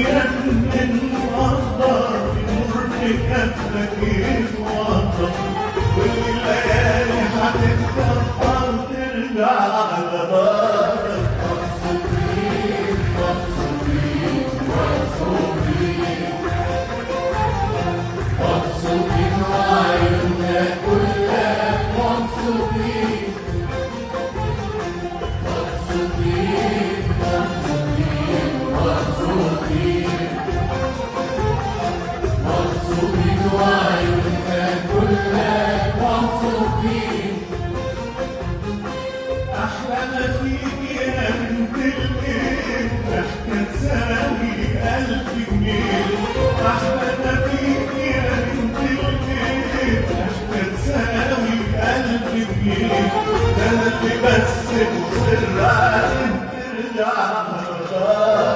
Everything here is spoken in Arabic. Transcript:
من فضة يمر في كفك يتوضى، والليالي هتتكبر ترجع على دارك. مبسوطين مبسوطين مبسوطين مبسوطين وعيوننا كلها مبسوطين مبسوطين مبسوطين مبسوطين مبسوطين وعيوننا كلها مبسوطين. أحلى ما فيك يا بنت الإيه ضحكة